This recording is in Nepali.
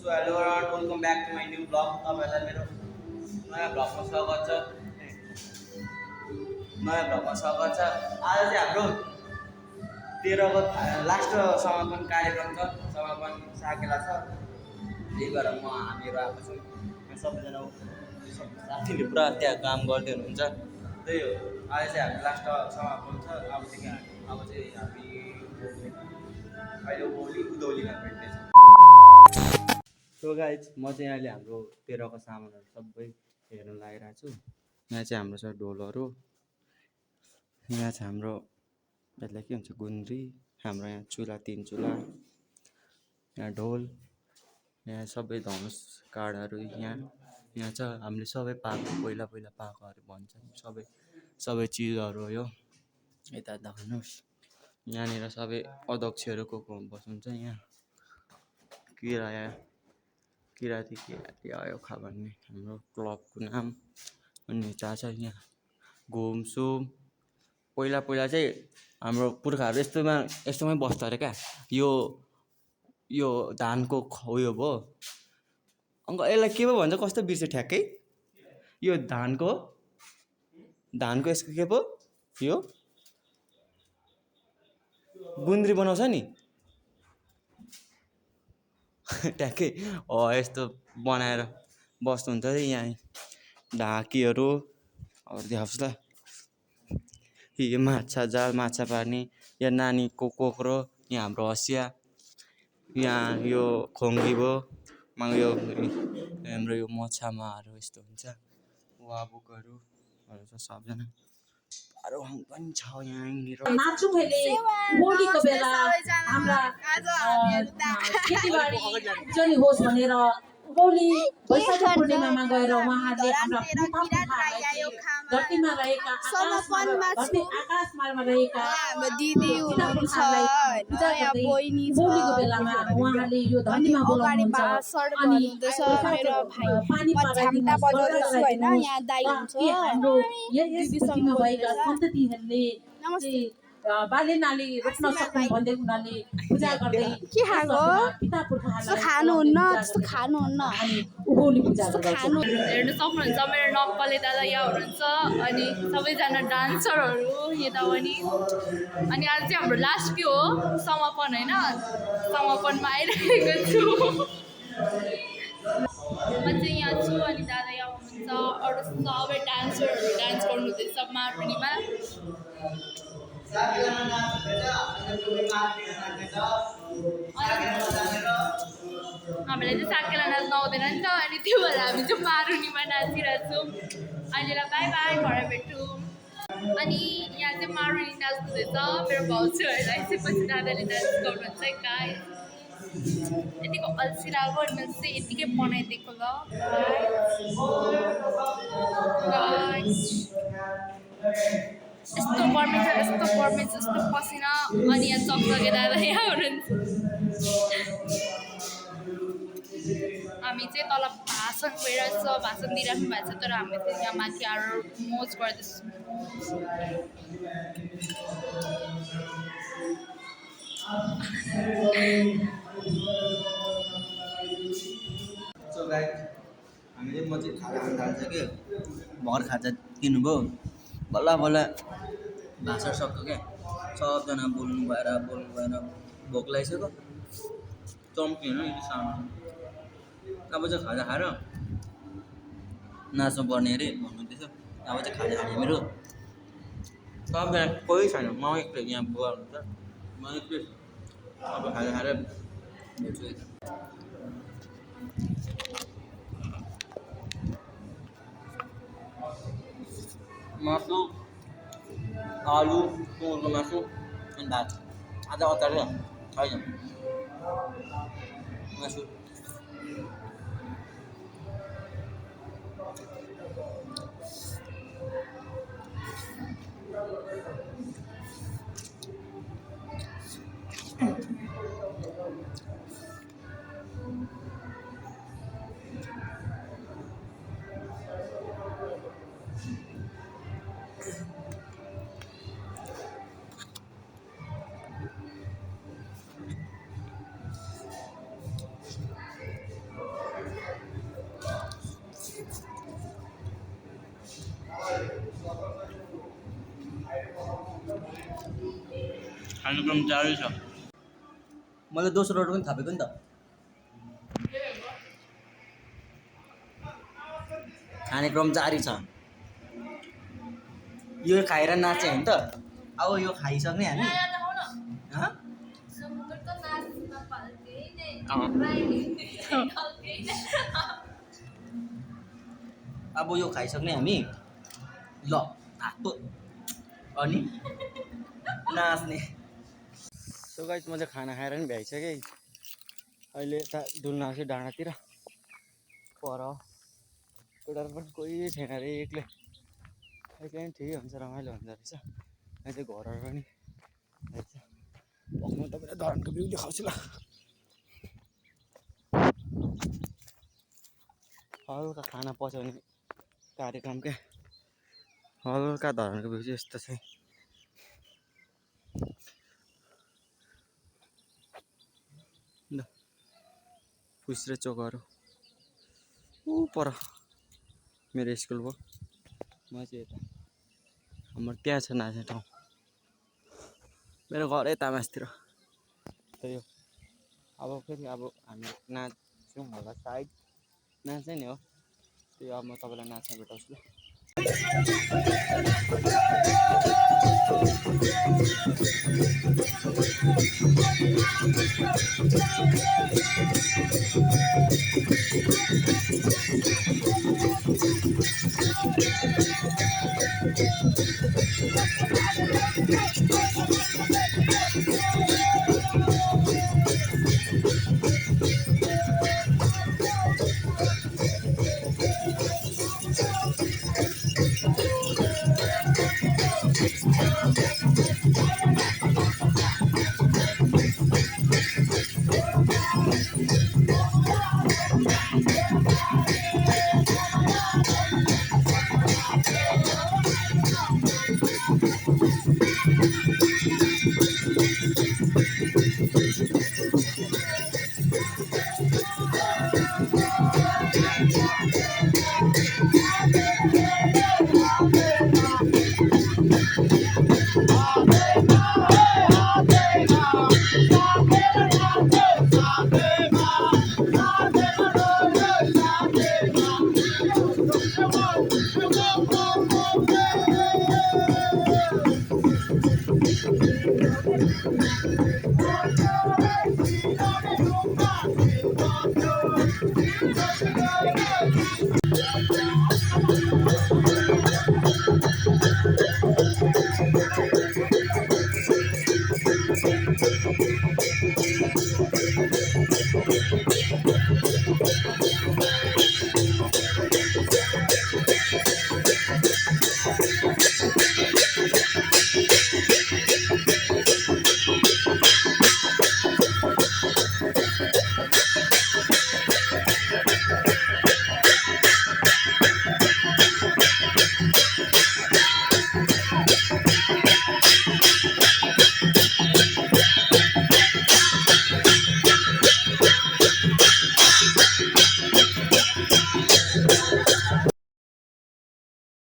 So hello everyone, welcome back to my new vlog. तपाईँहरूलाई मेरो नयाँ भ्लगमा स्वागत छ। नयाँ भ्लगमा स्वागत छ। आज चाहिँ हाम्रो 13 को लास्ट समापन कार्यक्रम छ। समापन साकेला छ। त्यही भएर हामीहरू आएको छौँ। सबैजना साथीले पुरा त्यहाँ काम गर्दै हुनुहुन्छ। त्यही हो, आज चाहिँ हाम्रो लास्ट समापन छ। अब चाहिँ हामी अहिले उधौलीमा भेट्नेछौँ। सो गाइज, म चाहिँ अहिले हाम्रो 13 को सामानहरू सबै हेर्न लागिरहेको छु। यहाँ चाहिँ हाम्रो छ ढोलहरू, यहाँ चाहिँ हाम्रो यसलाई के भन्छ गुन्द्री, हाम्रो यहाँ चुला 3 चुला, यहाँ ढोल, यहाँ सबै धनुष काँडहरू, यहाँ छ हामीले सबै पाएको पहिला पाएकोहरू भन्छ सबै चिजहरू हो यो। यता देखाउनुहोस्, यहाँनिर सबै अध्यक्षहरू को बस्नुहुन्छ। यहाँ किराती आयो खा भन्ने हाम्रो क्लबको नाम। अनि चाह छ यहाँ घुमसुम। पहिला चाहिँ हाम्रो पुर्खाहरू यस्तोमै बस्दो अरे क्या। यो धानको उयो भयो अङ्क, यसलाई के पो भन्छ, कस्तो बिर्से ठ्याक्कै। यो धानको यसको के पो यो गुन्द्री बनाउँछ नि ट्याक्कै हो, यस्तो बनाएर बस्नुहुन्छ अरे यहाँ। ढाकीहरू देखाउँछु ल। यो माछा जाल, माछा पार्ने, यहाँ नानीको कोक्रो, यहाँ हाम्रो हँसिया, यहाँ यो खोङ्गी भयो, यो हाम्रो यो मछामाहरू यस्तो हुन्छ। वाबुकहरू छ सबजना। पनि छ यहाँनिर। नाच्छौँ अहिले होलीको बेला हाम्रा खेतीबारी उज्जवली होस् भनेर होली वैशाख पूर्णिमामा गएर उहाँहरूले हाम्रा धरतीमा रहेका आकाशमार्गमा रहेका दिदी हुनुहुन्छ होलीको बेलामा उहाँहरूले यो धरतीमा बोलाउनुहुन्छ। अनि पानी झ्याम्टा बजाउँदैछु होइन, यहाँ दाइ हुन्छ हाम्रो यस पृथ्वीमा भएका सन्ततिहरूले बाली नाली रोप्न सक्ने भन्दै उनीहरूले पूजा गर्दै के खाएको पिता पुर्खाहरूलाई खानुहुन्न, त्यस्तो खानुहुन्न, होली पूजा हेर्नु सक्नुहुन्छ। मेरो नक्कले दादा यहाँ हुनुहुन्छ अनि सबैजना डान्सरहरू यता पनि। अनि आज चाहिँ हाम्रो लास्ट के हो समापन होइन, समापनमा आइरहेको छु। म चाहिँ यहाँ छु अनि दादा यहाँ हुनुहुन्छ। अरू सबै डान्सरहरू डान्स गर्नुहुँदैछ मारुनीमा। हामीलाई चाहिँ साकेला नाच्नु आउँदैन नि त, अनि त्यो भएर हामी चाहिँ मारुनीमा नाचिरहेको छौँ। अहिलेलाई बाई बाई, भरे भेटौँ। अनि यहाँ चाहिँ मारुनी नाच्नुहुँदैछ मेरो भाउजूहरूलाई। यसपछि दादाले डान्स गर्नुहुन्छ है गाई। यतिको अल्छी लाग्यो अनि मैले चाहिँ यतिकै बनाइदिएको ल। यस्तो गर्मी छ, यस्तो पसिना। अनि यहाँ चकचके दादा यहाँ हुनुहुन्छ। हामी चाहिँ तल भाषण भइरहेछ, भाषण दिइराख्नु भएको छ, तर हामी चाहिँ यहाँ माथि आएर मोज गर्दैछौँ। सो गाइस, हामीले म चाहिँ खाजा खान थाल्छ कि भर खाजा किन्नुभयो, बल्ल भाषण सक्यो क्या। सबजना बोल्नु भएर भोक लागिसक्यो, चम्की होइन यति सानो। अब चाहिँ खाजा खाएर नाच्नु पर्ने अरे भन्नुहुँदैछ। अब चाहिँ खाजा खाने मेरो सबजना कोही छैन, म एक्लै यहाँ बुवा हुनुहुन्छ, म एक्लै। अब खाजा खाएर भेट्छु यता। मासु, आलु, सुँगुरको मासु अनि भात। आज अचार छैन, मासु। खानेकुरा जाडै छ मैले दोस्रो रोटी पनि थापेको नि त खानेक्रम जारी छ यो खाएर नाचे होइन त अब यो खाइसक्ने हामी हँ? अब यो खाइसक्ने हामी ल तातो अनि नाच्ने सो गाइस म चाहिँ खाना खाएर नि भ्याइसकेँ अहिले यता डुल्न आएको छु डाँडातिर पर एउटा पनि कोही छैन अरे एक्लै एक्लै पनि ठिकै हुन्छ रमाइलो हुँदो रहेछ अहिले चाहिँ घरहरू पनि रहेछ म तपाईँलाई धरानको भ्यू देखाउँछु ल हल्का खाना पचाउने कार्यक्रम क्या हल्का धरानको भ्यू चाहिँ यस्तो छ ल फुस्रे चोकहरू ऊ पर मेरो स्कुल भयो म चाहिँ यता हाम्रो त्यहाँ छ नाच्ने ठाउँ मेरो घर यता मासतिर त्यही हो अब फेरि अब हामी नाच्छौँ होला सायद नाच्ने नि हो त्यही अब म तपाईँलाई नाच्न भेटाउँछु